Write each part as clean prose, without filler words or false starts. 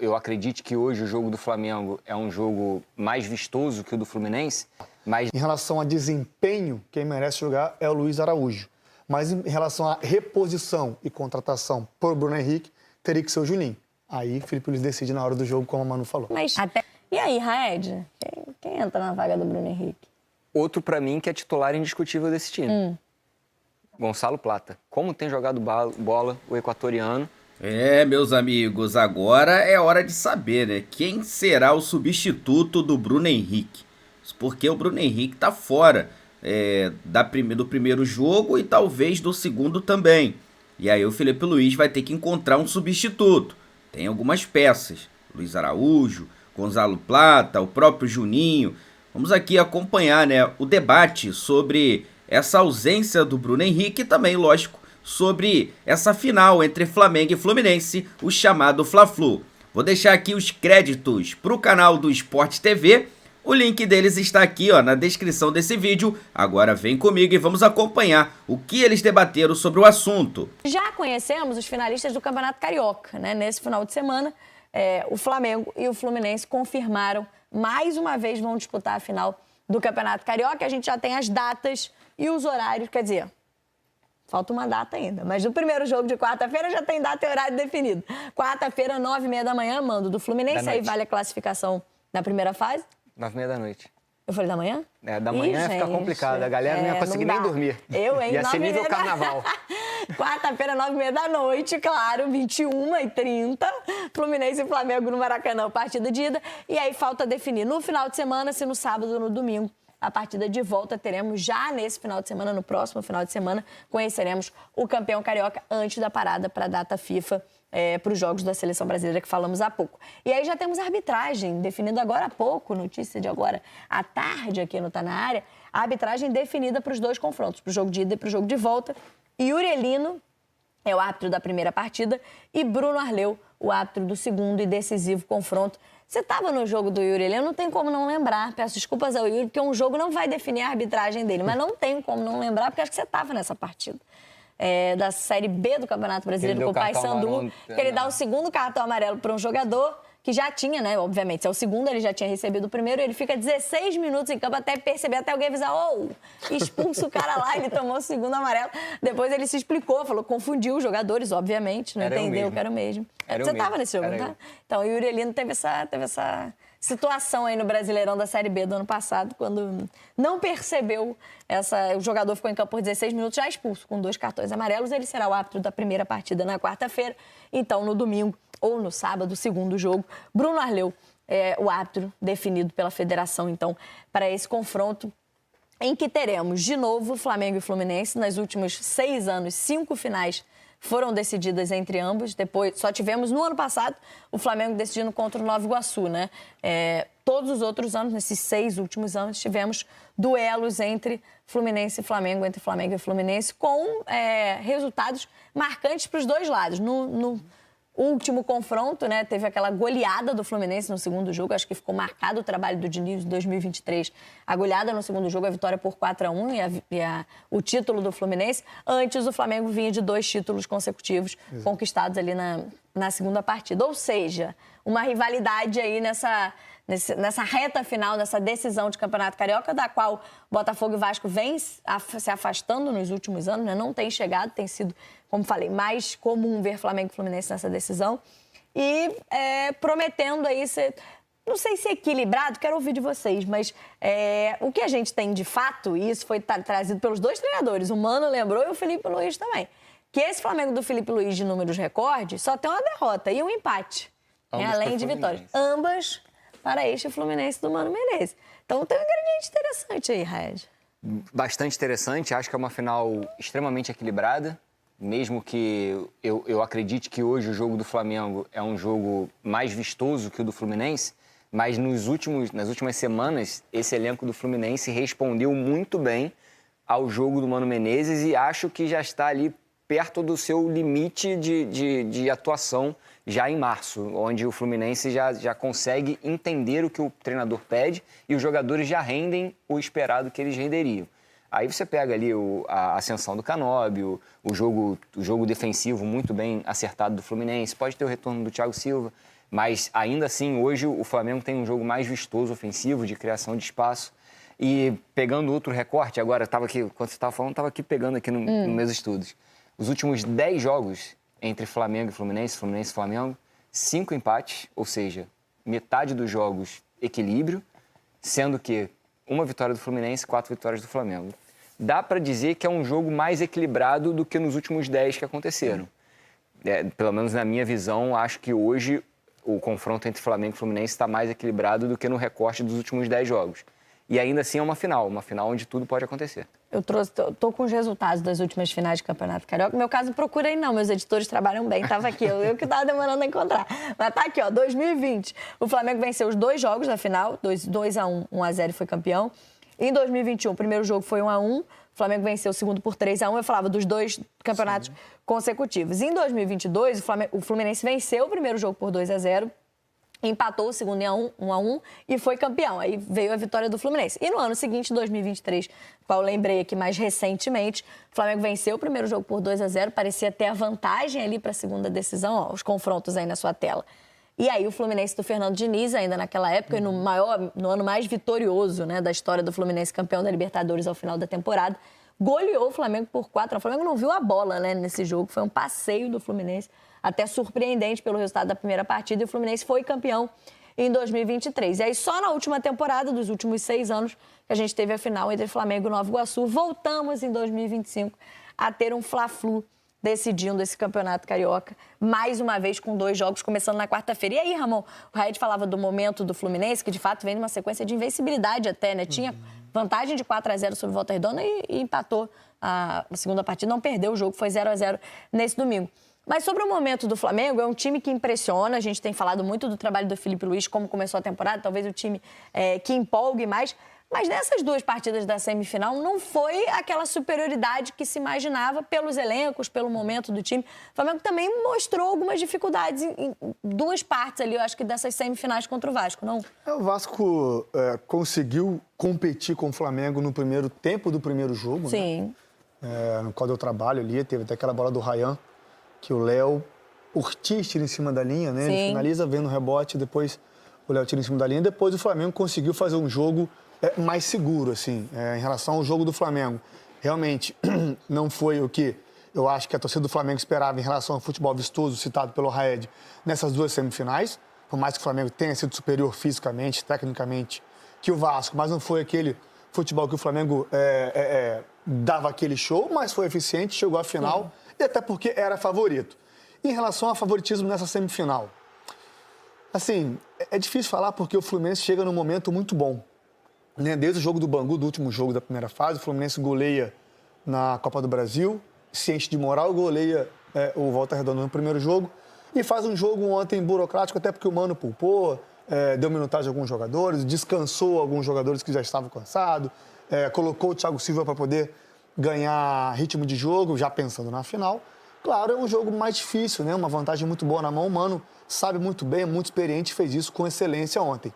eu acredite que hoje o jogo do Flamengo é um jogo mais vistoso que o do Fluminense, mas... Em relação a desempenho, quem merece jogar é o Luiz Araújo. Mas em relação à reposição e contratação por Bruno Henrique, teria que ser o Juninho. Aí Felipe Luiz decide na hora do jogo, como a Manu falou. Mas até... E aí, Raed? Quem entra na vaga do Bruno Henrique? Outro, pra mim, que é titular indiscutível desse time. Gonçalo Plata. Como tem jogado bola o equatoriano. Meus amigos, agora é hora de saber, né? Quem será o substituto do Bruno Henrique? Porque o Bruno Henrique tá fora do primeiro jogo e talvez do segundo também. E aí o Felipe Luiz vai ter que encontrar um substituto. Tem algumas peças. Luiz Araújo, Gonçalo Plata, o próprio Juninho. Vamos aqui acompanhar, né, o debate sobre essa ausência do Bruno Henrique e também, lógico, sobre essa final entre Flamengo e Fluminense, o chamado Fla-Flu. Vou deixar aqui os créditos para o canal do Sport TV. O link deles está aqui, ó, na descrição desse vídeo. Agora vem comigo e vamos acompanhar o que eles debateram sobre o assunto. Já conhecemos os finalistas do Campeonato Carioca, né? Nesse final de semana, o Flamengo e o Fluminense confirmaram, mais uma vez vão disputar a final do Campeonato Carioca. A gente já tem as datas e os horários, quer dizer, falta uma data ainda, mas no primeiro jogo de quarta-feira já tem data e horário definido. Quarta-feira, 9h30 da manhã, mando do Fluminense, aí vale a classificação na primeira fase. 9h30 da noite. Eu falei da manhã? Da manhã ia ficar complicado, a galera não ia conseguir nem dormir. Ia ser nível carnaval. Quarta-feira, 9h30 da noite, claro, 21h30, Fluminense e Flamengo no Maracanã, partida de ida. E aí falta definir no final de semana, se no sábado ou no domingo. A partida de volta teremos já nesse final de semana, no próximo final de semana, conheceremos o campeão carioca antes da parada para a data FIFA, para os jogos da Seleção Brasileira que falamos há pouco. E aí já temos a arbitragem definida agora há pouco, notícia de agora à tarde aqui no Tá Na Área, a arbitragem definida para os dois confrontos, para o jogo de ida e para o jogo de volta. Yuri Elino é o árbitro da primeira partida e Bruno Arleu, o árbitro do segundo e decisivo confronto. Você estava no jogo do Yuri Elino, não tem como não lembrar. Peço desculpas ao Yuri, porque um jogo não vai definir a arbitragem dele, mas não tem como não lembrar, porque acho que você estava nessa partida. Da Série B do Campeonato Brasileiro com o Paysandu, que ele dá o segundo cartão amarelo para um jogador que já tinha, né, obviamente, se é o segundo, ele já tinha recebido o primeiro, ele fica 16 minutos em campo até perceber, até alguém avisar, expulsa o cara lá, ele tomou o segundo amarelo. Depois ele se explicou, falou, confundiu os jogadores, obviamente, não entendeu que era o mesmo. Você estava nesse jogo, não tá? Então, o Yuri Elino teve essa situação aí no Brasileirão da Série B do ano passado, quando não percebeu o jogador ficou em campo por 16 minutos, já expulso, com 2 cartões amarelos. Ele será o árbitro da primeira partida na quarta-feira. Então, no domingo ou no sábado, o segundo jogo, Bruno Arleu é o árbitro definido pela federação, então, para esse confronto, em que teremos, de novo, Flamengo e Fluminense. Nos últimos 6 anos, 5 finais foram decididas entre ambos. Depois, só tivemos no ano passado o Flamengo decidindo contra o Nova Iguaçu, né? Todos os outros anos, nesses 6 últimos anos, tivemos duelos entre Fluminense e Flamengo, entre Flamengo e Fluminense, com resultados marcantes para os dois lados. No último confronto, né, teve aquela goleada do Fluminense no segundo jogo, acho que ficou marcado o trabalho do Diniz de 2023. A goleada no segundo jogo, a vitória por 4-1 o título do Fluminense. Antes, o Flamengo vinha de 2 títulos consecutivos conquistados ali na segunda partida. Ou seja, uma rivalidade aí nessa reta final, nessa decisão de Campeonato Carioca, da qual Botafogo e Vasco vêm se afastando nos últimos anos, né? Não tem chegado, tem sido, como falei, mais comum ver Flamengo e Fluminense nessa decisão. E prometendo aí ser, não sei se equilibrado, quero ouvir de vocês, mas o que a gente tem de fato, e isso foi trazido pelos 2 treinadores, o Mano lembrou e o Felipe Luiz também, que esse Flamengo do Felipe Luiz de números recorde só tem uma derrota e um empate, além de vitórias. Ambas para este Fluminense do Mano Menezes. Então tem um ingrediente interessante aí, Raed. Bastante interessante, acho que é uma final extremamente equilibrada, mesmo que eu acredite que hoje o jogo do Flamengo é um jogo mais vistoso que o do Fluminense, mas nas últimas semanas, esse elenco do Fluminense respondeu muito bem ao jogo do Mano Menezes e acho que já está ali perto do seu limite de atuação já em março, onde o Fluminense já consegue entender o que o treinador pede e os jogadores já rendem o esperado que eles renderiam. Aí você pega ali a ascensão do Canóbio, o jogo defensivo muito bem acertado do Fluminense, pode ter o retorno do Thiago Silva, Mas, ainda assim, hoje o Flamengo tem um jogo mais vistoso, ofensivo, de criação de espaço. E pegando outro recorte, agora, estava aqui, quando você estava falando, estava aqui pegando aqui nos meus estudos. Os últimos 10 jogos entre Flamengo e Fluminense, Fluminense e Flamengo, 5 empates, ou seja, metade dos jogos equilíbrio, sendo que 1 vitória do Fluminense e 4 vitórias do Flamengo. Dá para dizer que é um jogo mais equilibrado do que nos últimos 10 que aconteceram. Pelo menos na minha visão, acho que hoje o confronto entre Flamengo e Fluminense está mais equilibrado do que no recorte dos últimos 10 jogos. E ainda assim é uma final onde tudo pode acontecer. Tô com os resultados das últimas finais de Campeonato Carioca. No meu caso, procura aí não, meus editores trabalham bem, tava aqui, eu que tava demorando a encontrar. Mas tá aqui, ó, 2020, o Flamengo venceu os 2 jogos da final, 2-1, 1-0 e foi campeão. Em 2021, o primeiro jogo foi 1-1, o Flamengo venceu o segundo por 3-1, eu falava dos 2 campeonatos consecutivos. Em 2022, o Fluminense venceu o primeiro jogo por 2-0, empatou o segundo em 1-1 e foi campeão. Aí veio a vitória do Fluminense. E no ano seguinte, 2023, qual eu lembrei aqui mais recentemente, o Flamengo venceu o primeiro jogo por 2-0, parecia ter a vantagem ali para a segunda decisão, ó, os confrontos aí na sua tela. E aí o Fluminense do Fernando Diniz, ainda naquela época, no ano mais vitorioso, né, da história do Fluminense, campeão da Libertadores ao final da temporada, goleou o Flamengo por 4. O Flamengo não viu a bola, né, nesse jogo, foi um passeio do Fluminense, até surpreendente pelo resultado da primeira partida, e o Fluminense foi campeão em 2023. E aí, só na última temporada, dos últimos 6 anos, que a gente teve a final entre Flamengo e Nova Iguaçu, voltamos em 2025 a ter um Fla-Flu decidindo esse campeonato carioca, mais uma vez com 2 jogos, começando na quarta-feira. E aí, Ramon, o Raed falava do momento do Fluminense, que de fato vem numa sequência de invencibilidade até, né? Tinha vantagem de 4-0 sobre o Volta Redonda e empatou a segunda partida, não perdeu o jogo, foi 0-0 nesse domingo. Mas sobre o momento do Flamengo, é um time que impressiona. A gente tem falado muito do trabalho do Felipe Luiz, como começou a temporada, talvez o time que empolgue mais. Mas nessas 2 partidas da semifinal, não foi aquela superioridade que se imaginava pelos elencos, pelo momento do time. O Flamengo também mostrou algumas dificuldades em 2 partes ali, eu acho que dessas semifinais contra o Vasco, não? O Vasco conseguiu competir com o Flamengo no primeiro tempo do primeiro jogo. Sim. Né? No qual deu trabalho ali, teve até aquela bola do Ryan, que o Léo Ortiz tira em cima da linha, né? Sim. Ele finaliza, vendo o rebote, depois o Léo tira em cima da linha. Depois o Flamengo conseguiu fazer um jogo mais seguro, assim, em relação ao jogo do Flamengo. Realmente, não foi o que eu acho que a torcida do Flamengo esperava em relação ao futebol vistoso citado pelo Raed nessas 2 semifinais. Por mais que o Flamengo tenha sido superior fisicamente, tecnicamente, que o Vasco, mas não foi aquele futebol que o Flamengo dava aquele show, mas foi eficiente, chegou à final. Sim. E até porque era favorito. Em relação ao favoritismo nessa semifinal, assim, é difícil falar porque o Fluminense chega num momento muito bom. Né? Desde o jogo do Bangu, do último jogo da primeira fase, o Fluminense goleia na Copa do Brasil, se enche de moral, goleia o Volta Redonda no primeiro jogo e faz um jogo ontem burocrático, até porque o Mano poupou, deu minutagem a alguns jogadores, descansou alguns jogadores que já estavam cansados, colocou o Thiago Silva para poder ganhar ritmo de jogo, já pensando na final. Claro, é um jogo mais difícil, né? Uma vantagem muito boa na mão. O Mano sabe muito bem, é muito experiente, fez isso com excelência ontem.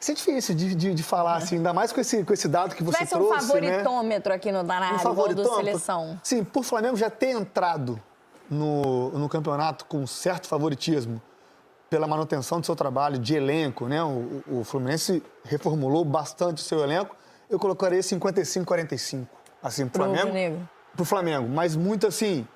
Isso é difícil de falar, assim, ainda mais com esse dado que você trouxe, um favoritômetro, né? Aqui no Danado, igual do Seleção. Sim, por Flamengo já ter entrado no campeonato com certo favoritismo pela manutenção do seu trabalho de elenco, né? O Fluminense reformulou bastante o seu elenco. Eu colocaria 55-45, assim, pro Flamengo. Pro Flamengo, mas muito assim...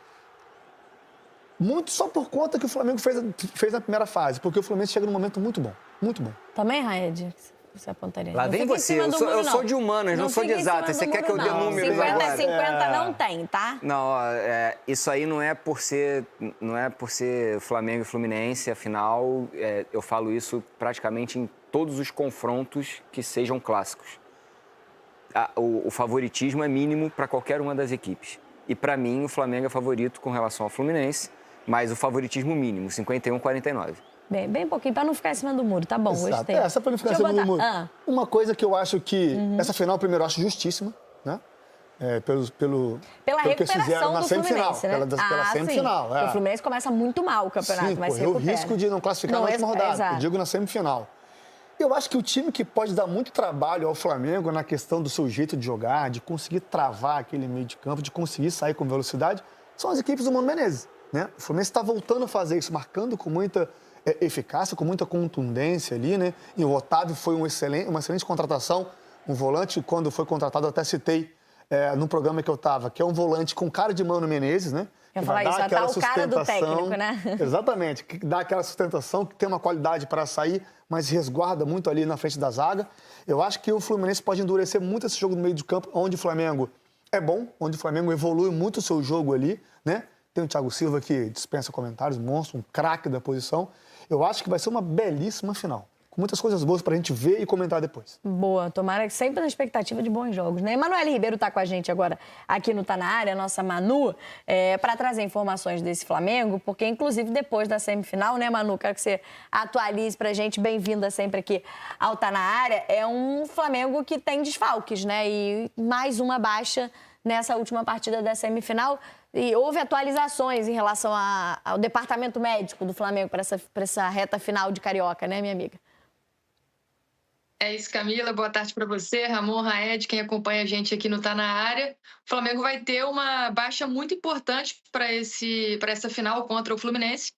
Muito só por conta que o Flamengo fez na primeira fase, porque o Fluminense chega num momento muito bom, muito bom. Também, Raed? Você apontaria? Lá vem você, eu sou de humanas, não sou de exatas. Você quer que eu dê números agora? 50-50 não tem, tá? Não, isso aí não é por ser Flamengo e Fluminense, afinal, eu falo isso praticamente em todos os confrontos que sejam clássicos. O favoritismo é mínimo para qualquer uma das equipes. E para mim, o Flamengo é favorito com relação ao Fluminense, mas o favoritismo mínimo, 51-49. Bem pouquinho, para não ficar em cima do muro, tá bom, Exato. gostei. Só para não ficar em cima do muro. Uma coisa que eu acho que... Essa final, primeiro, eu acho justíssima, né? Pela recuperação que eles fizeram na do semifinal. Fluminense, né? Pela semifinal. O Fluminense começa muito mal o campeonato, mas se recupera. O risco de não classificar na última rodada, eu digo na semifinal. Eu acho que o time que pode dar muito trabalho ao Flamengo na questão do seu jeito de jogar, de conseguir travar aquele meio de campo, de conseguir sair com velocidade, são as equipes do Mano Menezes. Né? O Fluminense está voltando a fazer isso, marcando com muita eficácia, com muita contundência ali, né? E o Otávio foi uma excelente contratação, um volante, quando foi contratado, eu até citei no programa que eu estava, que é um volante com cara de Mano Menezes, né? Eu falar isso, já tá o cara do técnico, né? Exatamente, que dá aquela sustentação, que tem uma qualidade para sair, mas resguarda muito ali na frente da zaga. Eu acho que o Fluminense pode endurecer muito esse jogo no meio de campo, onde o Flamengo é bom, onde o Flamengo evolui muito o seu jogo ali, né? Tem o Thiago Silva que dispensa comentários, monstro, um craque da posição. Eu acho que vai ser uma belíssima final. Com muitas coisas boas pra gente ver e comentar depois. Boa, tomara que sempre na expectativa de bons jogos, né? Emanuele Ribeiro tá com a gente agora aqui no Tá Na Área, a nossa Manu, para trazer informações desse Flamengo, porque inclusive depois da semifinal, né, Manu? Quero que você atualize pra gente, bem-vinda sempre aqui ao Tá Na Área. É um Flamengo que tem desfalques, né? E mais uma baixa nessa última partida da semifinal. E houve atualizações em relação ao departamento médico do Flamengo para essa reta final de Carioca, né, minha amiga? É isso, Camila. Boa tarde para você, Ramon, Raed, quem acompanha a gente aqui no Tá Na Área. O Flamengo vai ter uma baixa muito importante para essa final contra o Fluminense.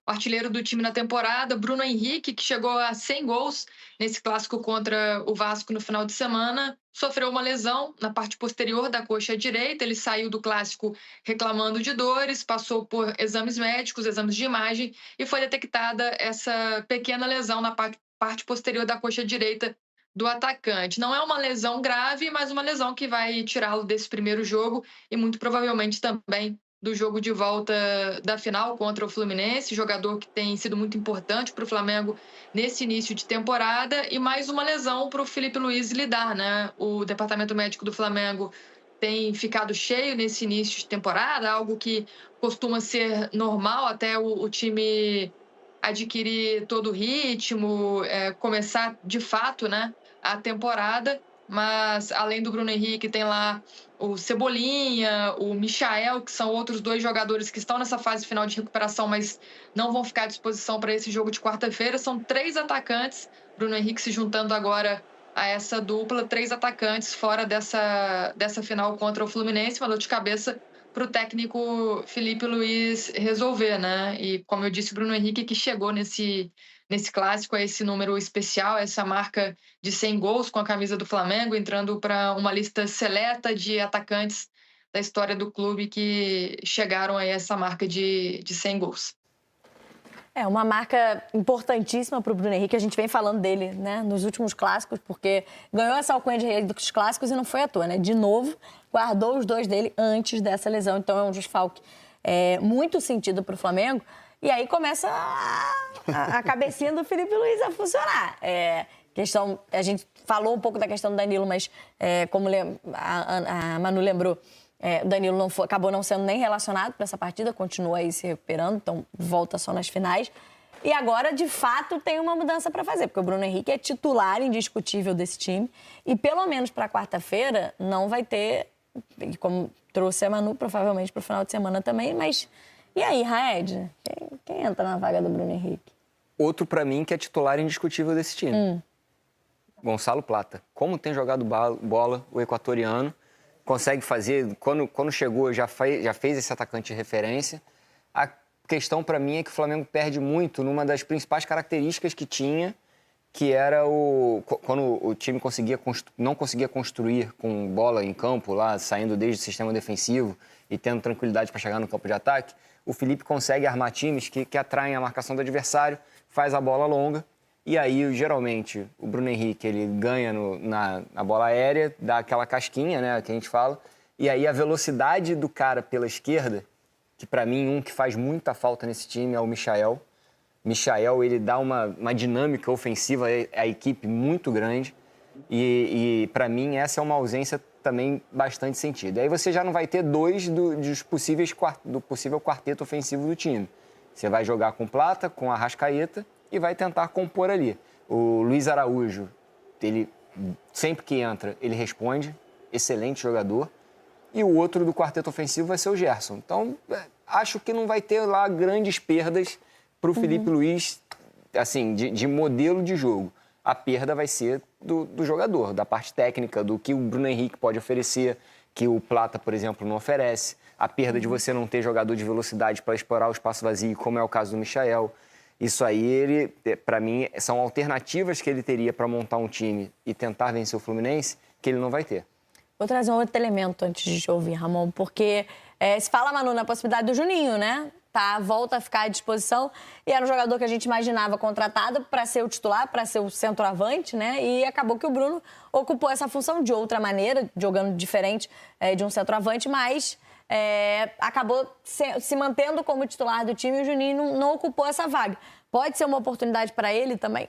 O artilheiro do time na temporada, Bruno Henrique, que chegou a 100 gols nesse clássico contra o Vasco no final de semana, sofreu uma lesão na parte posterior da coxa direita. Ele saiu do clássico reclamando de dores, passou por exames médicos, exames de imagem, e foi detectada essa pequena lesão na parte posterior da coxa direita do atacante. Não é uma lesão grave, mas uma lesão que vai tirá-lo desse primeiro jogo e muito provavelmente também do jogo de volta da final contra o Fluminense, jogador que tem sido muito importante para o Flamengo nesse início de temporada, e mais uma lesão para o Filipe Luiz lidar, né? O departamento médico do Flamengo tem ficado cheio nesse início de temporada, algo que costuma ser normal até o time adquirir todo o ritmo, começar de fato, né, a temporada. Mas além do Bruno Henrique, tem lá o Cebolinha, o Michael, que são outros dois jogadores que estão nessa fase final de recuperação, mas não vão ficar à disposição para esse jogo de quarta-feira. São 3 atacantes, Bruno Henrique se juntando agora a essa dupla, 3 atacantes fora dessa final contra o Fluminense, uma dor de cabeça para o técnico Filipe Luiz resolver, né? E como eu disse, o Bruno Henrique que chegou nesse clássico a esse número especial, essa marca de 100 gols com a camisa do Flamengo, entrando para uma lista seleta de atacantes da história do clube que chegaram a essa marca de 100 gols. É uma marca importantíssima para o Bruno Henrique. A gente vem falando dele, né, nos últimos clássicos, porque ganhou essa alcunha de rei dos clássicos e não foi à toa, né? De novo, guardou os 2 dele antes dessa lesão. Então é um desfalque muito sentido para o Flamengo. E aí começa a cabecinha do Filipe Luiz a funcionar. A gente falou um pouco da questão do Danilo, mas como a Manu lembrou, o Danilo acabou não sendo nem relacionado para essa partida, continua aí se recuperando, então volta só nas finais. E agora, de fato, tem uma mudança para fazer, porque o Bruno Henrique é titular indiscutível desse time. E pelo menos para quarta-feira não vai ter, como trouxe a Manu, provavelmente para o final de semana também, mas... E aí, Raed? Quem entra na vaga do Bruno Henrique? Outro, para mim, que é titular indiscutível desse time. Gonçalo Plata. Como tem jogado bola o equatoriano, consegue fazer... Quando chegou, já fez esse atacante de referência. A questão, para mim, é que o Flamengo perde muito numa das principais características que tinha, que era quando o time não conseguia construir com bola em campo, lá saindo desde o sistema defensivo e tendo tranquilidade para chegar no campo de ataque, o Felipe consegue armar times que atraem a marcação do adversário, faz a bola longa, e aí, geralmente, o Bruno Henrique ele ganha na bola aérea, dá aquela casquinha, né, que a gente fala, e aí a velocidade do cara pela esquerda, que para mim, que faz muita falta nesse time é o Michael. Michael, ele dá uma dinâmica ofensiva à equipe muito grande, e para mim, essa é uma ausência também bastante sentido. Aí você já não vai ter 2 do possível quarteto ofensivo do time. Você vai jogar com Plata, com Arrascaeta e vai tentar compor ali. O Luiz Araújo, ele sempre que entra, ele responde, excelente jogador. E o outro do quarteto ofensivo vai ser o Gerson. Então, acho que não vai ter lá grandes perdas para o Filipe Luiz, assim, de modelo de jogo. A perda vai ser do jogador, da parte técnica, do que o Bruno Henrique pode oferecer, que o Plata, por exemplo, não oferece. A perda de você não ter jogador de velocidade para explorar o espaço vazio, como é o caso do Michael. Isso aí, para mim, são alternativas que ele teria para montar um time e tentar vencer o Fluminense que ele não vai ter. Vou trazer um outro elemento antes de te ouvir, Ramon, porque se fala, Manu, na possibilidade do Juninho, né? Volta a ficar à disposição e era um jogador que a gente imaginava contratado para ser o titular, para ser o centroavante, né? E acabou que o Bruno ocupou essa função de outra maneira, jogando diferente de um centroavante, mas acabou se mantendo como titular do time e o Juninho não ocupou essa vaga. Pode ser uma oportunidade para ele também?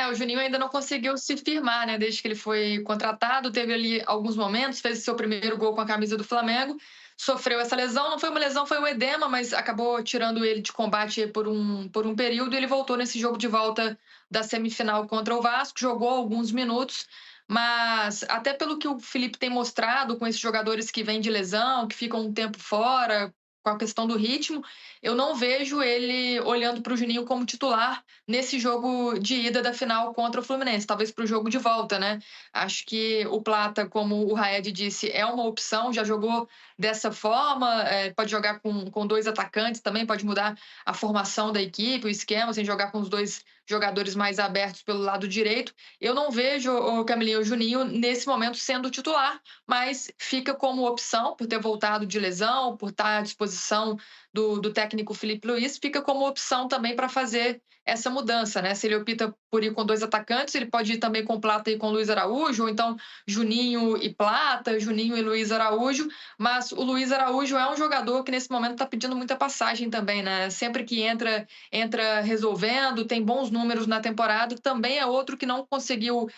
O Juninho ainda não conseguiu se firmar, né? Desde que ele foi contratado, teve ali alguns momentos, fez seu primeiro gol com a camisa do Flamengo, sofreu essa lesão, não foi uma lesão, foi um edema, mas acabou tirando ele de combate por um período e ele voltou nesse jogo de volta da semifinal contra o Vasco, jogou alguns minutos, mas até pelo que o Felipe tem mostrado com esses jogadores que vêm de lesão, que ficam um tempo fora, com a questão do ritmo, eu não vejo ele olhando para o Juninho como titular nesse jogo de ida da final contra o Fluminense, talvez para o jogo de volta, né? Acho que o Plata, como o Raed disse, é uma opção, já jogou dessa forma, pode jogar com dois atacantes também, pode mudar a formação da equipe, o esquema, sem jogar com os dois jogadores mais abertos pelo lado direito. Eu não vejo o Camilinho e o Juninho nesse momento sendo titular, mas fica como opção, por ter voltado de lesão, por estar à disposição do técnico Felipe Luiz, fica como opção também para fazer essa mudança, né? Se ele opta por ir com dois atacantes, ele pode ir também com Plata e com Luiz Araújo, ou então Juninho e Plata, Juninho e Luiz Araújo, mas o Luiz Araújo é um jogador que nesse momento está pedindo muita passagem também, né? Sempre que entra resolvendo, tem bons números na temporada, também é outro que não conseguiu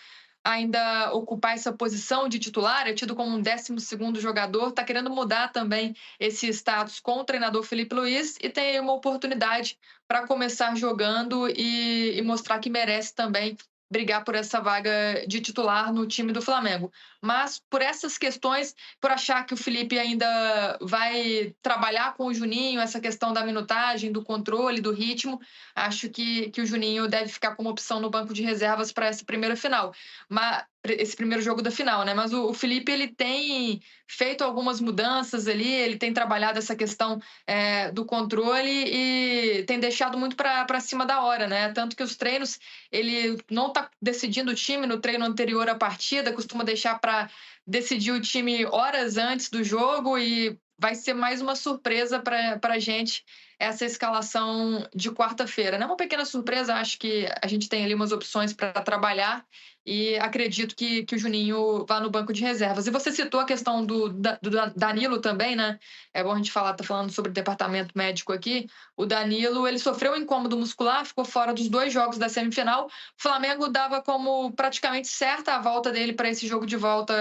ainda ocupar essa posição de titular, é tido como um 12º jogador, está querendo mudar também esse status com o treinador Felipe Luiz e tem uma oportunidade para começar jogando e mostrar que merece também brigar por essa vaga de titular no time do Flamengo. Mas por essas questões, por achar que o Felipe ainda vai trabalhar com o Juninho, essa questão da minutagem, do controle, do ritmo, acho que o Juninho deve ficar como opção no banco de reservas para essa primeira final. Esse primeiro jogo da final, né? Mas o Felipe, ele tem feito algumas mudanças ali, ele tem trabalhado essa questão do controle e tem deixado muito para cima da hora, né? Tanto que os treinos, ele não está decidindo o time no treino anterior à partida, costuma deixar para decidir o time horas antes do jogo e vai ser mais uma surpresa para a gente essa escalação de quarta-feira, né? Uma pequena surpresa, acho que a gente tem ali umas opções para trabalhar e acredito que o Juninho vá no banco de reservas. E você citou a questão do Danilo também, né? É bom a gente tá falando sobre o departamento médico aqui. O Danilo, ele sofreu um incômodo muscular, ficou fora dos 2 jogos da semifinal. O Flamengo dava como praticamente certa a volta dele para esse jogo de volta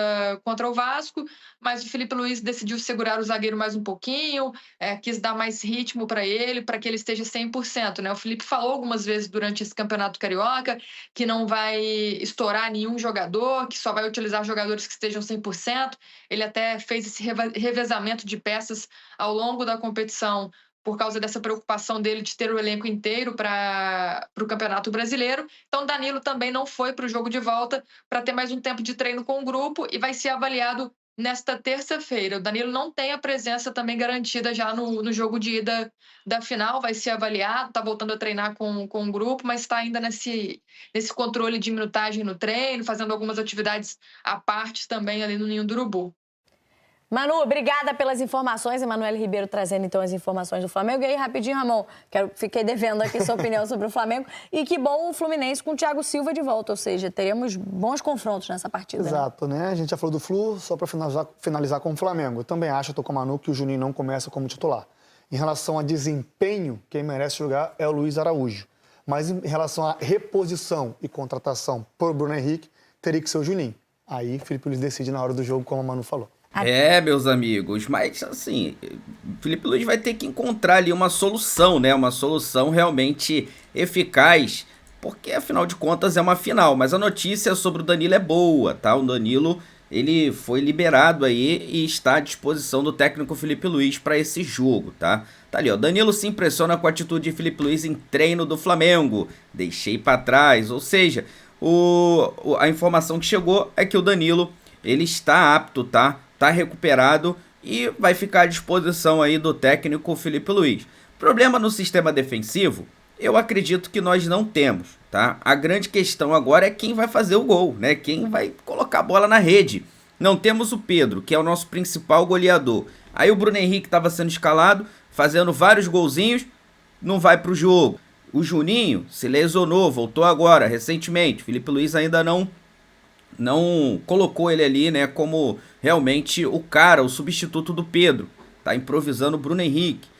contra o Vasco, mas o Felipe Luiz decidiu segurar o zagueiro mais um pouquinho, quis dar mais ritmo para ele, para que ele esteja 100%, né? O Felipe falou algumas vezes durante esse Campeonato Carioca que não vai estourar nenhum jogador, que só vai utilizar jogadores que estejam 100%. Ele até fez esse revezamento de peças ao longo da competição por causa dessa preocupação dele de ter o elenco inteiro para o Campeonato Brasileiro. Então, Danilo também não foi para o jogo de volta para ter mais um tempo de treino com o grupo e vai ser avaliado nesta terça-feira. O Danilo não tem a presença também garantida já no jogo de ida da final, vai ser avaliado, está voltando a treinar com o grupo, mas está ainda nesse controle de minutagem no treino, fazendo algumas atividades à parte também ali no Ninho do Urubu. Manu, obrigada pelas informações. Emanuele Ribeiro trazendo, então, as informações do Flamengo. E aí, rapidinho, Ramon, fiquei devendo aqui sua opinião sobre o Flamengo. E que bom o Fluminense com o Thiago Silva de volta, ou seja, teremos bons confrontos nessa partida. Exato, né? A gente já falou do Flu, só para finalizar com o Flamengo. Eu também acho, estou com a Manu, que o Juninho não começa como titular. Em relação a desempenho, quem merece jogar é o Luiz Araújo. Mas em relação a reposição e contratação por Bruno Henrique, teria que ser o Juninho. Aí, Felipe Luiz decide na hora do jogo, como a Manu falou. Meus amigos, mas assim, Felipe Luiz vai ter que encontrar ali uma solução, né? Uma solução realmente eficaz, porque afinal de contas é uma final. Mas a notícia sobre o Danilo é boa, tá? O Danilo, ele foi liberado aí e está à disposição do técnico Felipe Luiz para esse jogo, tá? Tá ali, ó, Danilo se impressiona com a atitude de Felipe Luiz em treino do Flamengo. Deixei para trás, ou seja, a informação que chegou é que o Danilo, ele está apto, tá? Tá recuperado e vai ficar à disposição aí do técnico Felipe Luiz. Problema no sistema defensivo, eu acredito que nós não temos, tá? A grande questão agora é quem vai fazer o gol, né? Quem vai colocar a bola na rede. Não temos o Pedro, que é o nosso principal goleador. Aí o Bruno Henrique estava sendo escalado, fazendo vários golzinhos, não vai pro jogo. O Juninho se lesionou, voltou agora, recentemente. Felipe Luiz ainda não colocou ele ali, né, como realmente o cara, o substituto do Pedro. Tá improvisando o Bruno Henrique.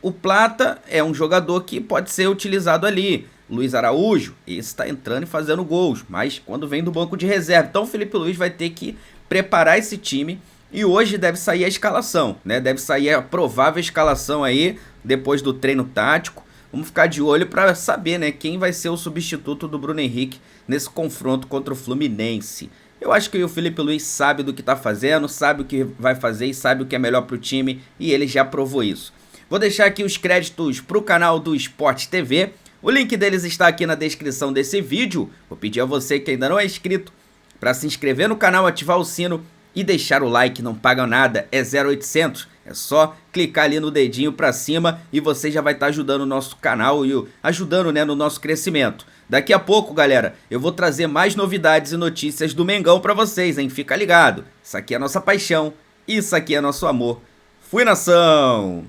O Plata é um jogador que pode ser utilizado ali. Luiz Araújo, esse está entrando e fazendo gols, mas quando vem do banco de reserva. Então o Felipe Luiz vai ter que preparar esse time e hoje deve sair a escalação, né? Deve sair a provável escalação aí depois do treino tático. Vamos ficar de olho para saber, né, quem vai ser o substituto do Bruno Henrique nesse confronto contra o Fluminense. Eu acho que o Felipe Luiz sabe do que está fazendo, sabe o que vai fazer e sabe o que é melhor para o time e ele já provou isso. Vou deixar aqui os créditos para o canal do Sport TV. O link deles está aqui na descrição desse vídeo. Vou pedir a você que ainda não é inscrito para se inscrever no canal, ativar o sino e deixar o like, não paga nada, é 0800. É só clicar ali no dedinho para cima e você já vai estar ajudando o nosso canal e ajudando, né, no nosso crescimento. Daqui a pouco, galera, eu vou trazer mais novidades e notícias do Mengão para vocês, hein? Fica ligado. Isso aqui é a nossa paixão, isso aqui é nosso amor. Fui, nação!